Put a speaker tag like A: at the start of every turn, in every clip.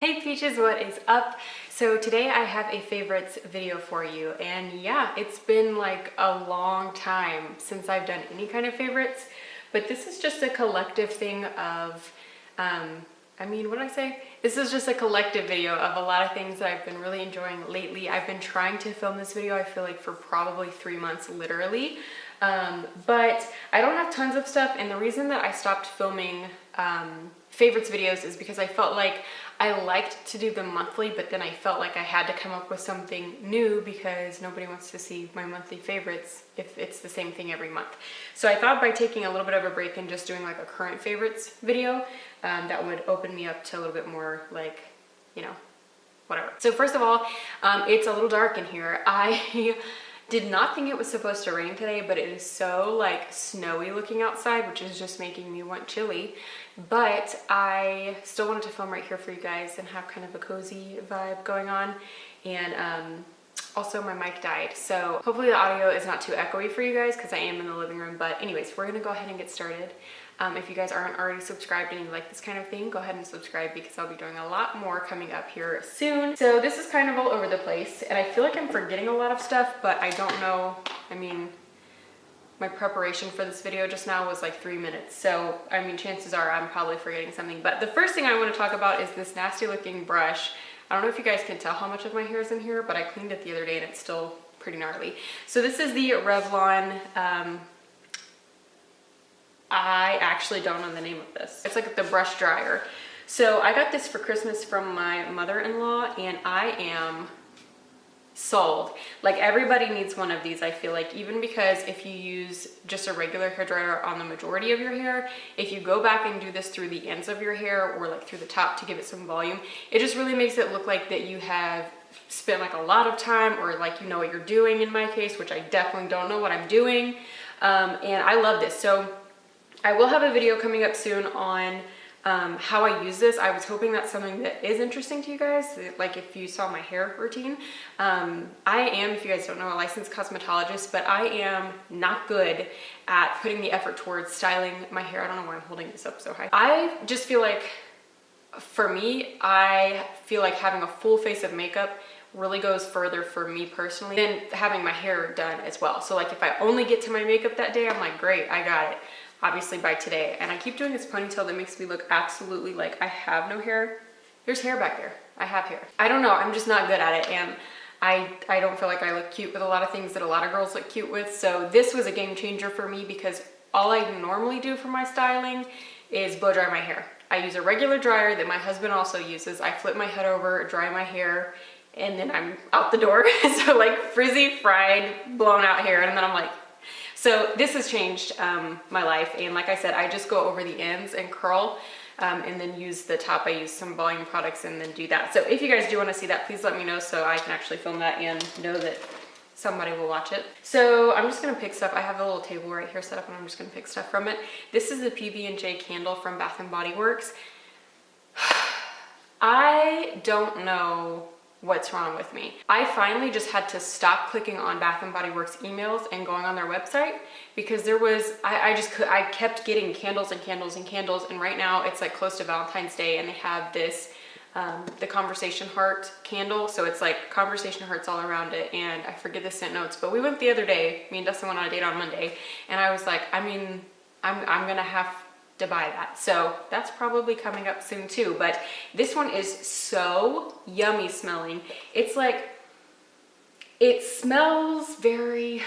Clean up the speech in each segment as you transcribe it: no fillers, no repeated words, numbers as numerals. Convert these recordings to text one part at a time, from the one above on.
A: Hey Peaches, what is up? So today I have a favorites video for you, and yeah, it's been like a long time since I've done any kind of favorites, but this is just a collective thing of, what did I say? This is just a collective video of a lot of things that I've been really enjoying lately. I've been trying to film this video, I feel like for probably 3 months, literally. But I don't have tons of stuff, and the reason that I stopped filming favorites videos is because I felt like I liked to do them monthly, but then I felt like I had to come up with something new because nobody wants to see my monthly favorites if it's the same thing every month. So I thought by taking a little bit of a break and just doing like a current favorites video, that would open me up to a little bit more like, whatever. So first of all, it's a little dark in here. I did not think it was supposed to rain today, but it is so like snowy looking outside, which is just making me want chili. But I still wanted to film right here for you guys and have kind of a cozy vibe going on. And also my mic died, so hopefully the audio is not too echoey for you guys because I am in the living room. But anyways, we're gonna go ahead and get started. If you guys aren't already subscribed and you like this kind of thing, go ahead and subscribe because I'll be doing a lot more coming up here soon. So this is kind of all over the place, and I feel like I'm forgetting a lot of stuff, but I don't know. My preparation for this video just now was like 3 minutes. So, chances are I'm probably forgetting something. But the first thing I want to talk about is this nasty looking brush. I don't know if you guys can tell how much of my hair is in here, but I cleaned it the other day and it's still pretty gnarly. So this is the Revlon, I actually don't know the name of this. It's like the brush dryer. So I got this for Christmas from my mother-in-law, and I am sold. Like, everybody needs one of these, I feel like, even because if you use just a regular hair dryer on the majority of your hair, if you go back and do this through the ends of your hair or like through the top to give it some volume, it just really makes it look like that you have spent like a lot of time, or like you know what you're doing in my case, which I definitely don't know what I'm doing. And I love this. So I will have a video coming up soon on how I use this. I was hoping that's something that is interesting to you guys, like if you saw my hair routine. I am, if you guys don't know, a licensed cosmetologist, but I am not good at putting the effort towards styling my hair. I don't know why I'm holding this up so high. I just feel like, for me, I feel like having a full face of makeup really goes further for me personally than having my hair done as well. So like if I only get to my makeup that day, I'm like, great, I got it. Obviously by today. And I keep doing this ponytail that makes me look absolutely like I have no hair. There's hair back there. I have hair. I don't know, I'm just not good at it, and I don't feel like I look cute with a lot of things that a lot of girls look cute with. So this was a game changer for me because all I normally do for my styling is blow dry my hair. I use a regular dryer that my husband also uses. I flip my head over, dry my hair, and then I'm out the door. So like frizzy, fried, blown out hair, and then I'm like, so this has changed my life. And like I said, I just go over the ends and curl, and then use the top. I use some volume products and then do that. So if you guys do want to see that, please let me know so I can actually film that and know that somebody will watch it. So I'm just gonna pick stuff. I have a little table right here set up, and I'm just gonna pick stuff from it. This is the PB&J candle from Bath & Body Works. I don't know what's wrong with me. I finally just had to stop clicking on Bath & Body Works emails and going on their website because there was, I kept getting candles and candles and candles, and right now it's like close to Valentine's Day, and they have this, the conversation heart candle. So it's like conversation hearts all around it, and I forget the scent notes, but we went the other day, me and Dustin went on a date on Monday, and I was like, I'm gonna have to buy that. So that's probably coming up soon too. But this one is so yummy smelling. It's like, it smells very,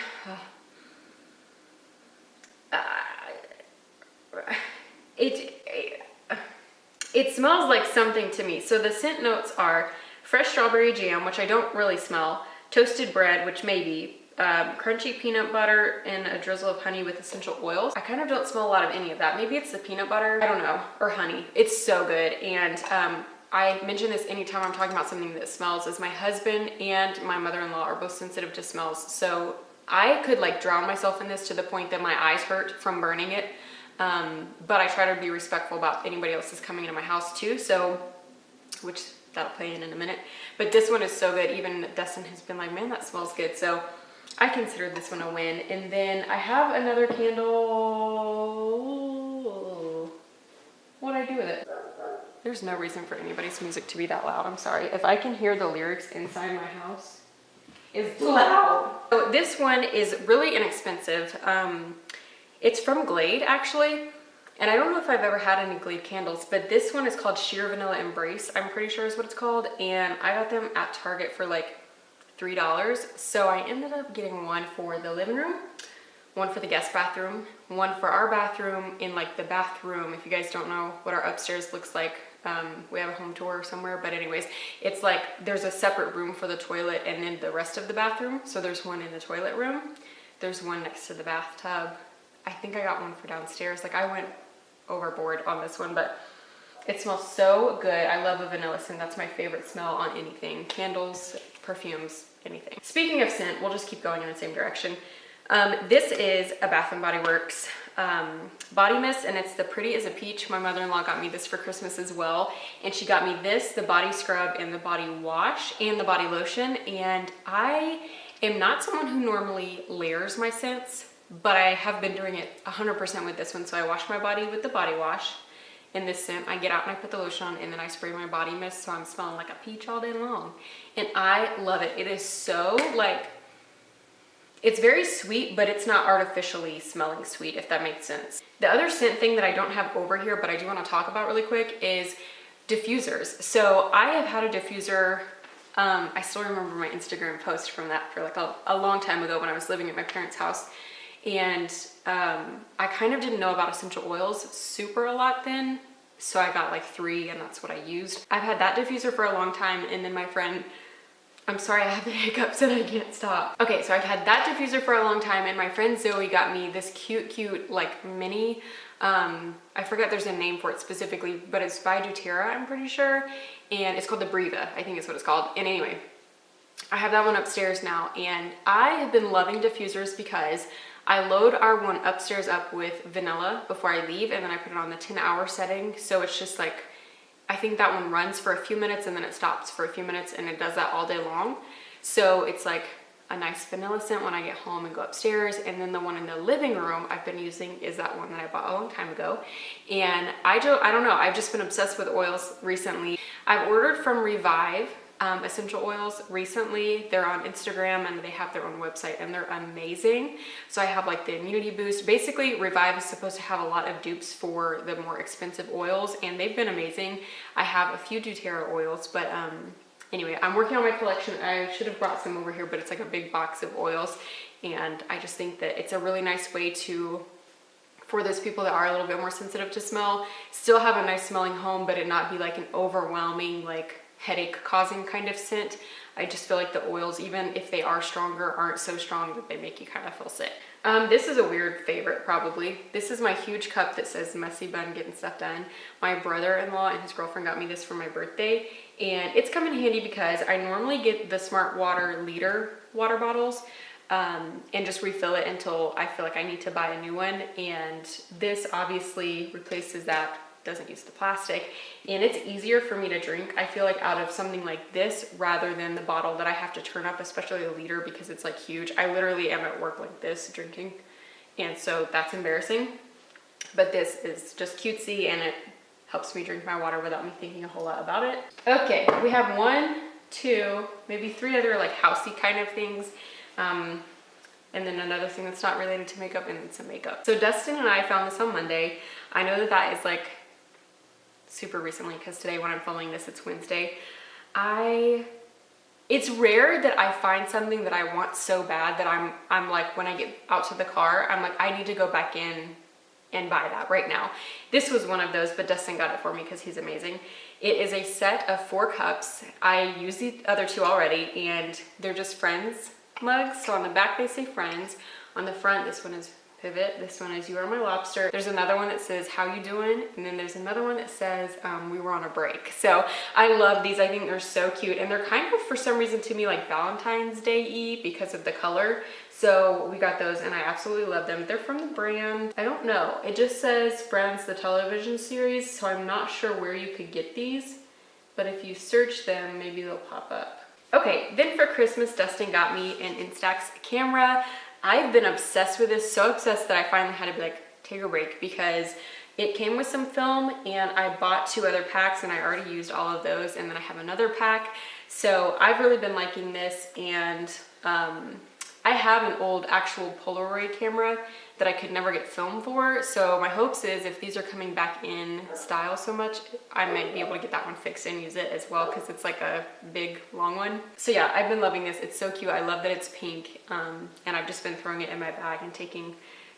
A: it smells like something to me. So the scent notes are fresh strawberry jam, which I don't really smell, toasted bread, which maybe, crunchy peanut butter, and a drizzle of honey with essential oils. I kind of don't smell a lot of any of that. Maybe it's the peanut butter, I don't know, or honey. It's so good. And I mention this anytime I'm talking about something that smells, is my husband and my mother-in-law are both sensitive to smells. So I could like drown myself in this to the point that my eyes hurt from burning it. But I try to be respectful about anybody else that's coming into my house too. So, which that'll play in a minute. But this one is so good. Even Dustin has been like, man, that smells good. So I consider this one a win. And then I have another candle. What'd I do with it? There's no reason for anybody's music to be that loud. I'm sorry. If I can hear the lyrics inside my house, it's loud. So this one is really inexpensive. It's from Glade actually. And I don't know if I've ever had any Glade candles, but this one is called Sheer Vanilla Embrace. I'm pretty sure is what it's called. And I got them at Target for like $3. So I ended up getting one for the living room, one for the guest bathroom, one for our bathroom in like the bathroom. If you guys don't know what our upstairs looks like, we have a home tour somewhere, but anyways, it's like there's a separate room for the toilet and then the rest of the bathroom. So there's one in the toilet room. There's one next to the bathtub. I think I got one for downstairs. Like I went overboard on this one, but it smells so good. I love a vanilla scent. That's my favorite smell on anything. Candles, perfumes, anything. Speaking of scent, we'll just keep going in the same direction. This is a Bath & Body Works body mist, and it's the Pretty as a Peach. My mother-in-law got me this for Christmas as well, and she got me this, the body scrub and the body wash and the body lotion. And I am not someone who normally layers my scents, but I have been doing it 100% with this one. So I wash my body with the body wash in this scent. I get out and I put the lotion on, and then I spray my body mist, so I'm smelling like a peach all day long. And I love it. It is so like, it's very sweet, but it's not artificially smelling sweet, if that makes sense. The other scent thing that I don't have over here, but I do want to talk about really quick, is diffusers. So I have had a diffuser. I still remember my Instagram post from that for like a long time ago when I was living at my parents' house. And I kind of didn't know about essential oils super a lot then. So I got like 3, and that's what I used. I've had that diffuser for a long time, and then my friend, I'm sorry, I have the hiccups and I can't stop. Okay, so I've had that diffuser for a long time, and my friend Zoe got me this cute like mini, I forget there's a name for it specifically, but it's by doTERRA, I'm pretty sure. And it's called the Breva, I think is what it's called. And anyway, I have that one upstairs now, and I have been loving diffusers because I load our one upstairs up with vanilla before I leave, and then I put it on the 10-hour setting. So it's just like, I think that one runs for a few minutes and then it stops for a few minutes, and it does that all day long. So it's like a nice vanilla scent when I get home and go upstairs. And then the one in the living room I've been using is that one that I bought a long time ago. And I don't know, I've just been obsessed with oils recently. I've ordered from Revive essential oils recently. They're on Instagram and they have their own website, and they're amazing. So I have like the immunity boost. Basically, Revive is supposed to have a lot of dupes for the more expensive oils, and they've been amazing. I have a few doTERRA oils, but anyway, I'm working on my collection. I should have brought some over here, but it's like a big box of oils, and I just think that it's a really nice way to, for those people that are a little bit more sensitive to smell, still have a nice smelling home, but it not be like an overwhelming, like headache causing kind of scent. I just feel like the oils, even if they are stronger, aren't so strong that they make you kind of feel sick. This is a weird favorite probably. This is my huge cup that says Messy Bun Getting Stuff Done. My brother-in-law and his girlfriend got me this for my birthday, and it's come in handy because I normally get the Smart Water liter water bottles and just refill it until I feel like I need to buy a new one. And this obviously replaces that, doesn't use the plastic, and it's easier for me to drink, I feel like, out of something like this rather than the bottle that I have to turn up, especially the liter, because it's like huge. I literally am at work like this drinking, and so that's embarrassing. But this is just cutesy, and it helps me drink my water without me thinking a whole lot about it. Okay, we have 1, 2, maybe 3 other like housey kind of things. And then another thing that's not related to makeup, and it's some makeup. So Dustin and I found this on Monday. I know that is like super recently, because today when I'm filming this, it's Wednesday. It's rare that I find something that I want so bad that I'm like, when I get out to the car, I'm like, I need to go back in and buy that right now. This was one of those, but Dustin got it for me because he's amazing. It is a set of 4 cups. I used the other 2 already, and they're just Friends mugs. So on the back they say Friends. On the front, this one is Pivot. This one is You Are My Lobster. There's another one that says How You Doing? And then there's another one that says We Were on a Break. So I love these. I think they're so cute, and they're kind of, for some reason to me, like Valentine's Day-y because of the color. So we got those, and I absolutely love them. They're from the brand, I don't know, it just says Friends the television series, so I'm not sure where you could get these, but if you search them, maybe they'll pop up. Okay, then for Christmas, Dustin got me an Instax camera. I've been obsessed with this, so obsessed that I finally had to be like, take a break, because It came with some film, and I bought 2 other packs, and I already used all of those, and then I have another pack. So I've really been liking this, and I have an old actual Polaroid camera that I could never get film for. So my hopes is if these are coming back in style so much, I might be able to get that one fixed and use it as well, because it's like a big long one. So yeah, I've been loving this. It's so cute. I love that it's pink, and I've just been throwing it in my bag and taking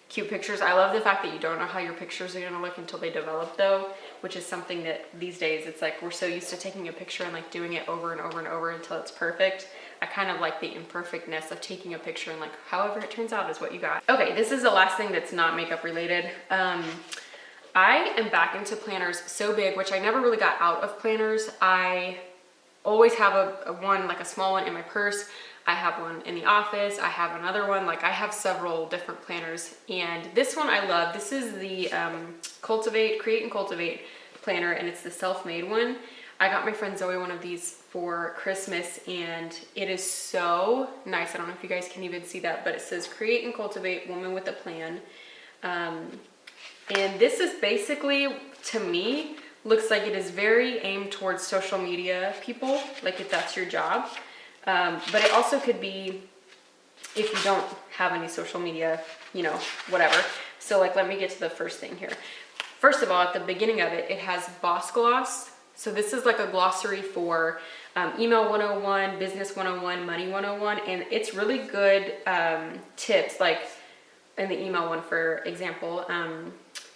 A: cute pictures. I love the fact that you don't know how your pictures are gonna look until they develop though, which is something that these days it's like we're so used to taking a picture and like doing it over and over and over until it's perfect. I kind of like the imperfectness of taking a picture and like however it turns out is what you got. Okay, this is the last thing that's not makeup related. I am back into planners so big, which I never really got out of planners. I always have a one, like a small one in my purse. I have one in the office. I have another one. Like I have several different planners, and this one I love. This is the Create and Cultivate planner, and it's the self-made one. I got my friend Zoe one of these for Christmas, and it is so nice. I don't know if you guys can even see that, but it says Create and Cultivate Woman with a Plan. And this is basically, to me, looks like it is very aimed towards social media people, like if that's your job. But it also could be if you don't have any social media, you know, whatever. So like, let me get to the first thing here. First of all, at the beginning of it, it has Boss Gloss. So this is like a glossary for email 101, business 101, money 101, and it's really good tips. Like in the email one, for example,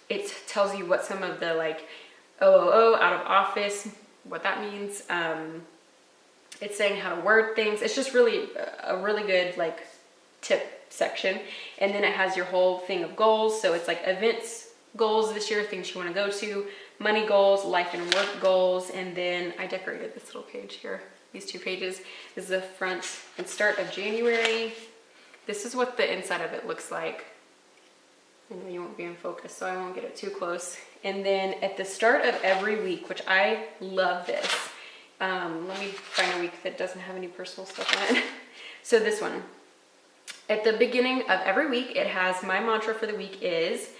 A: it tells you what some of the like OOO, out of office, what that means. It's saying how to word things. It's just really a really good like tip section. And then it has your whole thing of goals. So it's like events goals this year, things you want to go to, money goals, life and work goals. And then I decorated this little page here. These 2 pages. This is the front and start of January. This is what the inside of it looks like. I know you won't be in focus, so I won't get it too close. And then at the start of every week, which I love this. Let me find a week that doesn't have any personal stuff on it. So this one, at the beginning of every week, it has my mantra for the week is,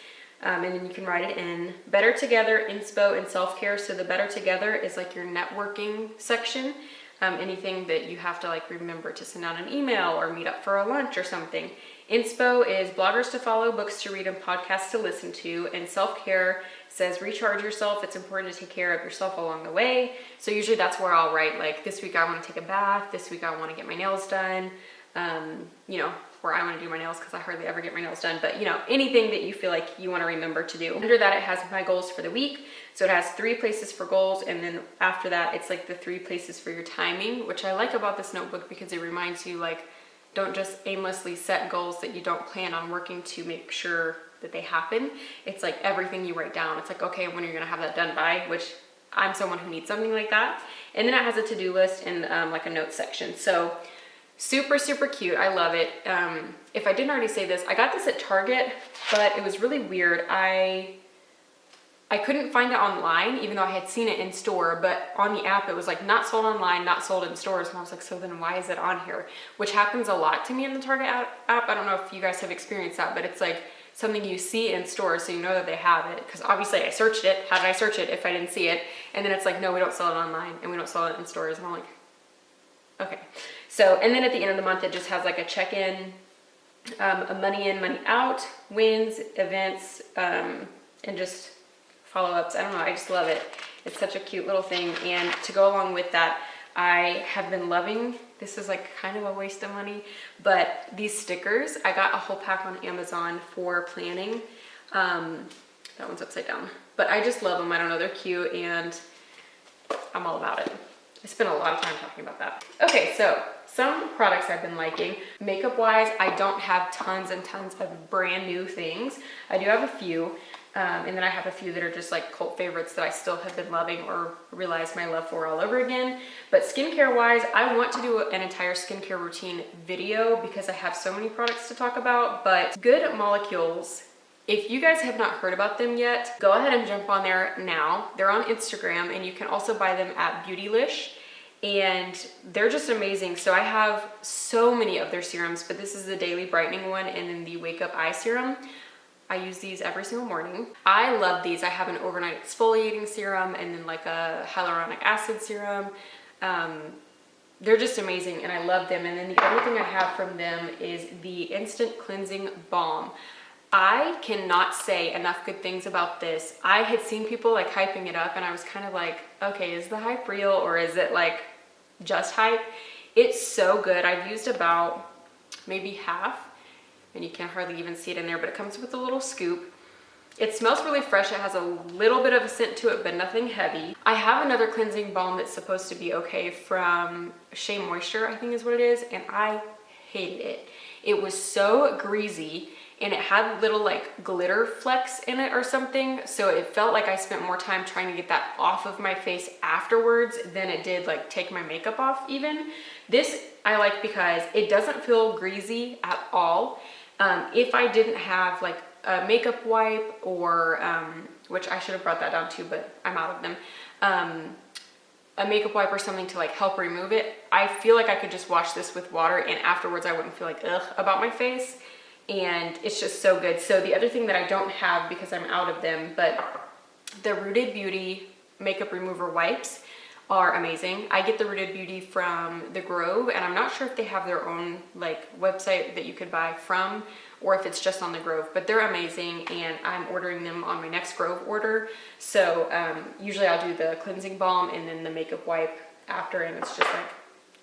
A: and then you can write it in, better together, inspo, and self-care. So the better together is like your networking section. Anything that you have to like remember to send out an email or meet up for a lunch or something. Inspo is bloggers to follow, books to read, and podcasts to listen to. And self-care says recharge yourself. It's important to take care of yourself along the way. So usually that's where I'll write like, this week I want to take a bath. This week I want to get my nails done. You know, where I want to do my nails because I hardly ever get my nails done. But you know, anything that you feel like you want to remember to do. Under that, it has my goals for the week. So it has 3 places for goals. And then after that, it's like the 3 places for your timing, which I like about this notebook because it reminds you like, don't just aimlessly set goals that you don't plan on working to make sure that they happen. It's like everything you write down. It's like, okay, when are you gonna have that done by? Which I'm someone who needs something like that. And then it has a to-do list and like a notes section. So super, super cute. I love it. If I didn't already say this, I got this at Target, but it was really weird. I couldn't find it online, even though I had seen it in store, but on the app, it was like not sold online, not sold in stores. And I was like, so then why is it on here? Which happens a lot to me in the Target app. I don't know if you guys have experienced that, but it's like something you see in stores, so you know that they have it. Because obviously I searched it. How did I search it if I didn't see it? And then it's like, no, we don't sell it online and we don't sell it in stores. And I'm like, okay. So, and then at the end of the month, it just has like a check-in, a money in, money out, wins, events, and just follow-ups. I don't know, I just love it. It's such a cute little thing. And to go along with that, I have been loving, this is like kind of a waste of money, but these stickers, I got a whole pack on Amazon for planning. That one's upside down, but I just love them. I don't know, they're cute and I'm all about it. I spent a lot of time talking about that. Okay, so some products I've been liking. Makeup wise, I don't have tons and tons of brand new things. I do have a few. And then I have a few that are just like cult favorites that I still have been loving or realized my love for all over again. But skincare wise, I want to do an entire skincare routine video because I have so many products to talk about. But Good Molecules, if you guys have not heard about them yet, go ahead and jump on there now. They're on Instagram and you can also buy them at Beautylish. And they're just amazing. So I have so many of their serums, but this is the Daily Brightening one and then the Wake Up Eye Serum. I use these every single morning. I love these. I have an overnight exfoliating serum and then like a hyaluronic acid serum. They're just amazing and I love them. And then the other thing I have from them is the Instant Cleansing Balm. I cannot say enough good things about this. I had seen people like hyping it up and I was kind of like, okay, is the hype real or is it like just hype? It's so good. I've used about maybe half and you can't hardly even see it in there, but it comes with a little scoop. It smells really fresh. It has a little bit of a scent to it, but nothing heavy. I have another cleansing balm that's supposed to be okay from Shea Moisture, I think is what it is, and I hated it. It was so greasy and it had little like glitter flecks in it or something. So it felt like I spent more time trying to get that off of my face afterwards than it did like take my makeup off even. This I like because it doesn't feel greasy at all. If I didn't have like a makeup wipe or, which I should have brought that down too, but I'm out of them, a makeup wipe or something to like help remove it, I feel like I could just wash this with water and afterwards I wouldn't feel like ugh about my face. And it's just so good. So the other thing that I don't have because I'm out of them, but the Rooted Beauty makeup remover wipes are amazing. I get the Rooted Beauty from the Grove and I'm not sure if they have their own like website that you could buy from or if it's just on the Grove, but they're amazing and I'm ordering them on my next Grove order. So usually I'll do the cleansing balm and then the makeup wipe after and it's just like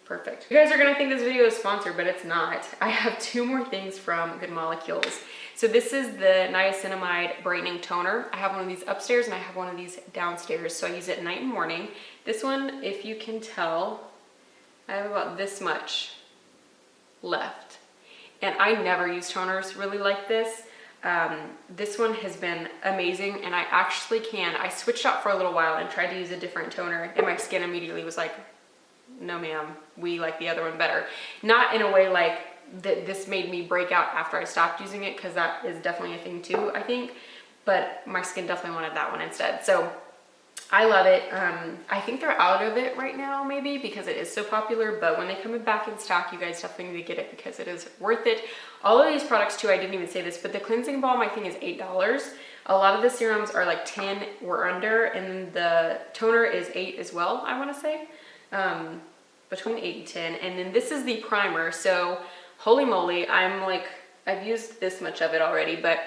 A: perfect. You guys are gonna think this video is sponsored, but it's not. I have two more things from Good Molecules. So this is the Niacinamide Brightening Toner. I have one of these upstairs and I have one of these downstairs. So I use it night and morning. This one, if you can tell, I have about this much left. And I never use toners really like this. This one has been amazing and I actually I switched out for a little while and tried to use a different toner and my skin immediately was like, no ma'am, we like the other one better. Not in a way like that this made me break out after I stopped using it, because that is definitely a thing too, I think, but my skin definitely wanted that one instead. So I love it. I think they're out of it right now maybe because it is so popular, but when they come back in stock, you guys definitely need to get it because it is worth it. All of these products too, I didn't even say this, but the cleansing balm I think is $8. A lot of the serums are like 10 or under, and the toner is 8 as well, I want to say. Between 8 and 10. And then this is the primer. So holy moly, I've used this much of it already, but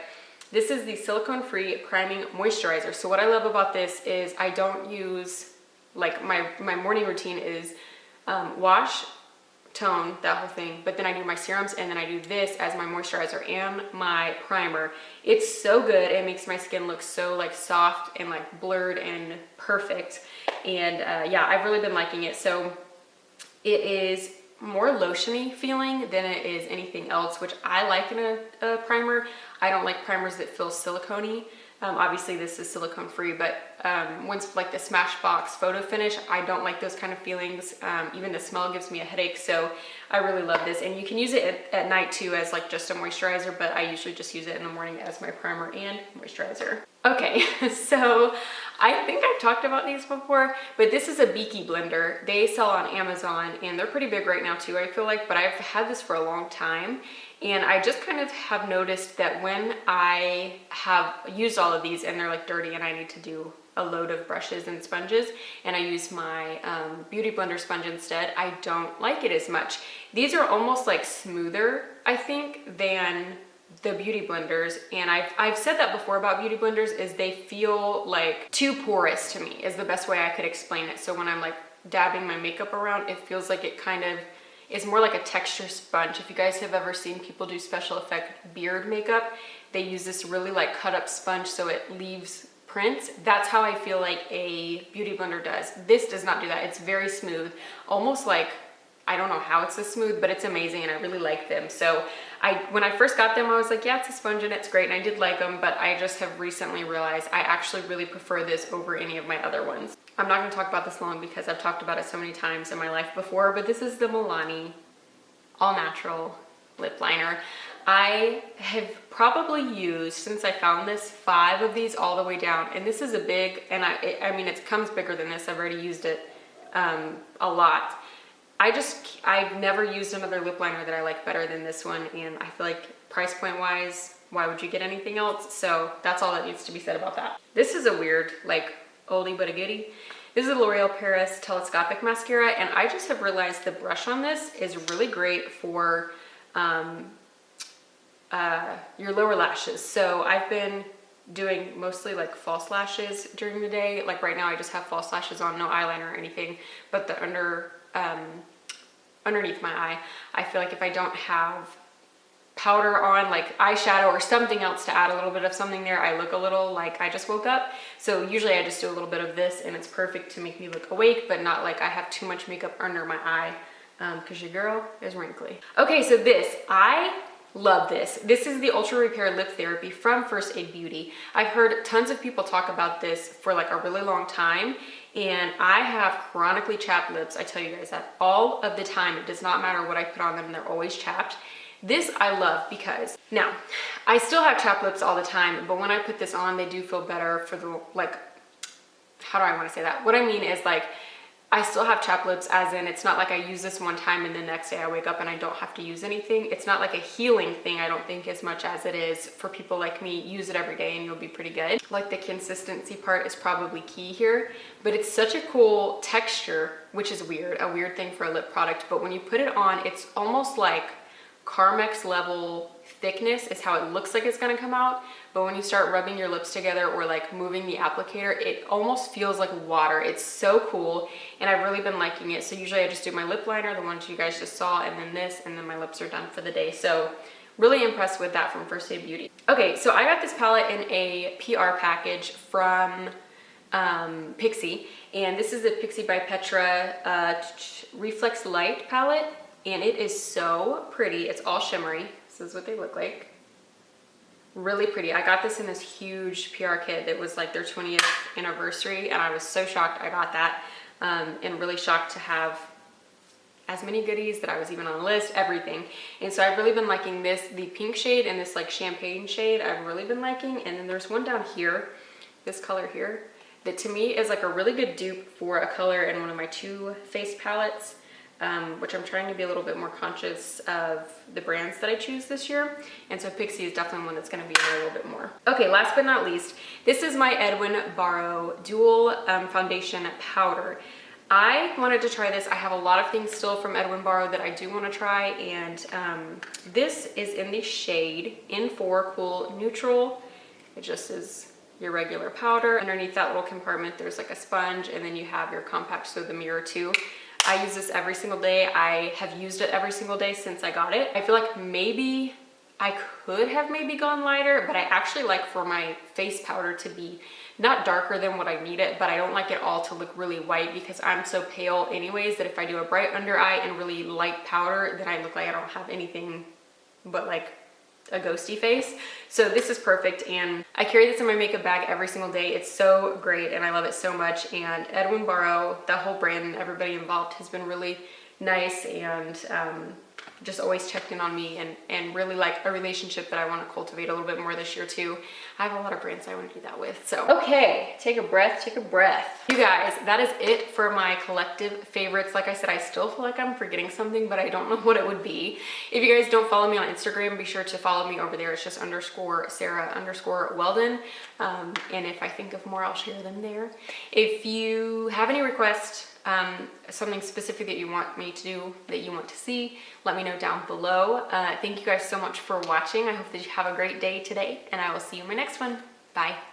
A: this is the silicone-free priming moisturizer. So what I love about this is I don't use, like my morning routine is wash, tone, that whole thing, but then I do my serums and then I do this as my moisturizer and my primer. It's so good. It makes my skin look so like soft and like blurred and perfect. And yeah, I've really been liking it. So it is more lotiony feeling than it is anything else, which I like in a primer. I don't like primers that feel silicone-y. Obviously this is silicone free, but once like the Smashbox photo finish, I don't like those kind of feelings. Even the smell gives me a headache, so I really love this. And you can use it at night too as like just a moisturizer, but I usually just use it in the morning as my primer and moisturizer. Okay, so I think I've talked about these before, but this is a Beaky blender. They sell on Amazon and they're pretty big right now too, I feel like, but I've had this for a long time. And I just kind of have noticed that when I have used all of these and they're like dirty and I need to do a load of brushes and sponges and I use my Beauty Blender sponge instead, I don't like it as much. These are almost like smoother, I think, than the Beauty Blenders. And I've said that before about Beauty Blenders, is they feel like too porous to me is the best way I could explain it. So when I'm like dabbing my makeup around, it feels like it kind of is more like a texture sponge. If you guys have ever seen people do special effect beard makeup, they use this really like cut up sponge so it leaves prints. That's how I feel like a Beauty Blender does. This does not do that. It's very smooth, almost like, I don't know how it's this smooth, but it's amazing and I really like them. So when I first got them, I was like, yeah, it's a sponge and it's great, and I did like them, but I just have recently realized I actually really prefer this over any of my other ones. I'm not gonna talk about this long because I've talked about it so many times in my life before, but this is the Milani All Natural Lip Liner. I have probably used, since I found this, 5 of these all the way down, and this is a big, and I mean, it comes bigger than this. I've already used it a lot. I've never used another lip liner that I like better than this one, and I feel like price point wise, why would you get anything else? So that's all that needs to be said about that. This is a weird, like, oldie but a goodie. This is a L'Oreal Paris Telescopic Mascara, and I just have realized the brush on this is really great for your lower lashes. So I've been doing mostly like false lashes during the day. Like right now I just have false lashes on, no eyeliner or anything, but the underneath my eye, I feel like if I don't have powder on, like eyeshadow or something else to add a little bit of something there, I look a little like I just woke up. So usually I just do a little bit of this and it's perfect to make me look awake, but not like I have too much makeup under my eye, because your girl is wrinkly. Okay, so this, I love this. This is the Ultra Repair Lip Therapy from First Aid Beauty. I've heard tons of people talk about this for like a really long time, and I have chronically chapped lips. I tell you guys that all of the time. It does not matter what I put on them, they're always chapped. This I love because, now, I still have chapped lips all the time, but when I put this on, they do feel better for the, like, how do I want to say that? What I mean is, like, I still have chapped lips, as in it's not like I use this one time and the next day I wake up and I don't have to use anything. It's not like a healing thing, I don't think, as much as it is for people like me. Use it every day and you'll be pretty good. Like, the consistency part is probably key here, but it's such a cool texture, which is weird, a weird thing for a lip product, but when you put it on, it's almost like Carmex level thickness is how it looks like it's gonna come out, but when you start rubbing your lips together or like moving the applicator, it almost feels like water. It's so cool, and I've really been liking it. So usually I just do my lip liner, the ones you guys just saw, and then this, and then my lips are done for the day. So really impressed with that from First Aid Beauty. Okay, so I got this palette in a PR package from Pixi, and this is the Pixi by Petra Reflex Light palette. And it is so pretty. It's all shimmery. This is what they look like. Really pretty. I got this in this huge PR kit that was like their 20th anniversary, and I was so shocked I got that, and really shocked to have as many goodies that I was even on the list, everything. And so I've really been liking this, the pink shade and this like champagne shade I've really been liking. And then there's one down here, this color here, that to me is like a really good dupe for a color in one of my Too Faced palettes. Which I'm trying to be a little bit more conscious of the brands that I choose this year. And so Pixi is definitely one that's gonna be in there a little bit more. Okay, last but not least, this is my Edwin Barrow Dual Foundation Powder. I wanted to try this. I have a lot of things still from Edwin Barrow that I do wanna try, and this is in the shade In4 Cool Neutral. It just is your regular powder. Underneath that little compartment, there's like a sponge, and then you have your compact, so the mirror too. I use this every single day. I have used it every single day since I got it. I feel like maybe I could have maybe gone lighter, but I actually like for my face powder to be not darker than what I need it, but I don't like it all to look really white because I'm so pale anyways that if I do a bright under eye and really light powder, then I look like I don't have anything but like a ghosty face. So this is perfect, and I carry this in my makeup bag every single day. It's so great and I love it so much. And Edwin Barrow, the whole brand and everybody involved has been really nice, and just always checked in on me, and really like a relationship that I want to cultivate a little bit more this year too. I have a lot of brands I want to do that with. So okay, take a breath, take a breath. You guys, that is it for my collective favorites. Like I said, I still feel like I'm forgetting something, but I don't know what it would be. If you guys don't follow me on Instagram, be sure to follow me over there. It's just _Sarah_Weldon. And if I think of more, I'll share them there. If you have any requests, something specific that you want me to do, that you want to see, let me know down below. Thank you guys so much for watching. I hope that you have a great day today, and I will see you in my next one. Bye.